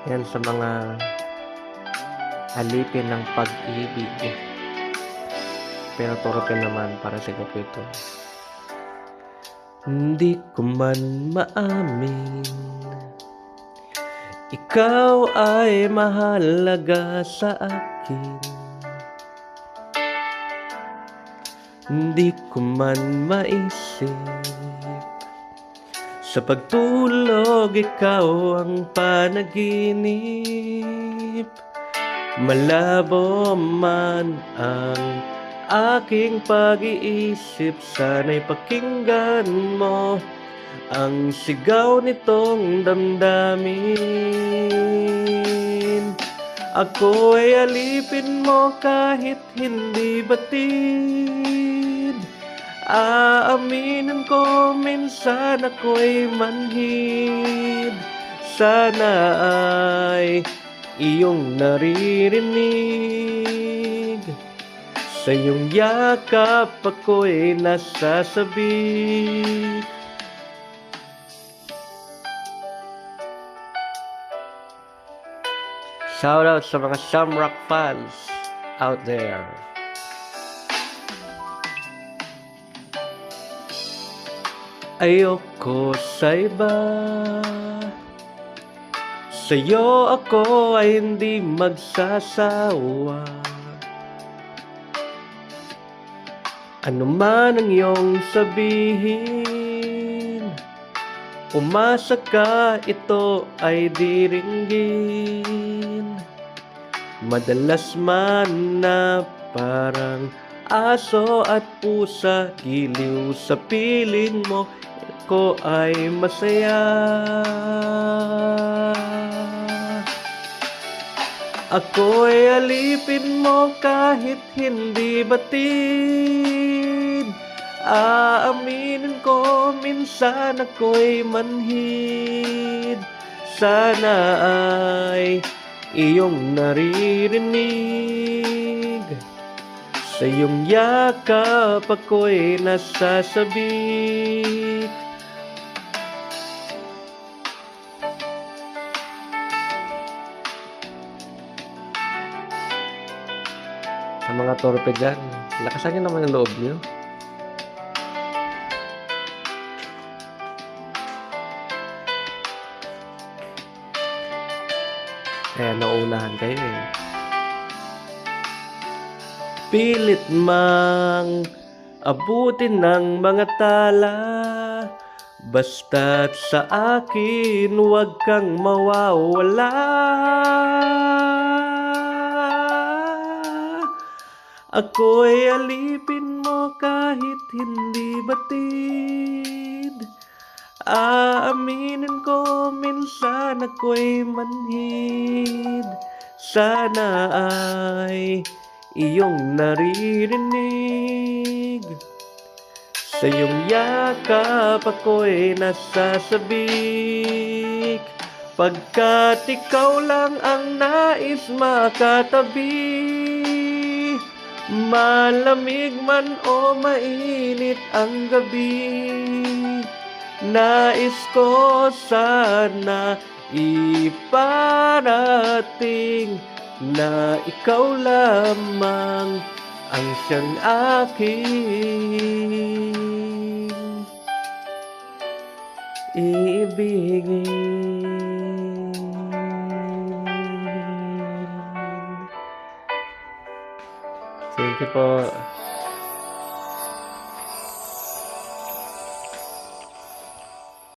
Yan sa mga alipin ng pag-ibig. Pero torpe naman para sa gabi ito. Hindi ko man maamin, ikaw ay mahalaga sa akin. Hindi ko man maisip, sa pagtulog ikaw ang panaginip. Malabo man ang aking pag-iisip, sana'y pakinggan mo ang sigaw nitong damdamin. Ako ay alipin mo kahit hindi batid. Aaminin ko minsan ako'y manhid. Sana ay iyong naririnig, sa iyong yakap ako'y nasasabik. Shout out sa mga Shamrock fans out there. Ayoko sa iba, sa'yo ako ay hindi magsasawa. Ano man ang iyong sabihin, umasa ka, ito ay diringgin. Madalas man na parang aso at pusa, giliw sa piling mo, ako ay masaya. Ako'y alipin mo kahit hindi batid. Aaminin ko minsan ako'y manhid. Sana ay iyong naririnig, sa iyong yakap ako'y nasasabik. Sa mga torpe dyan, lakasan nyo naman ang loob nyo. Kaya nauunahan kayo eh. Pilit mang abutin ng mga tala, basta't sa akin huwag kang mawawala. Ako'y alipin mo kahit hindi batid. Aaminin ko minsan ako'y manhid. Sana ay iyong naririnig, sa iyong yakap ako'y nasasabik. Pagkat ikaw lang ang nais makatabi, malamig man o mainit ang gabi, nais ko sana iparating na ikaw lamang ang siyang aking iibigin. Thank you po.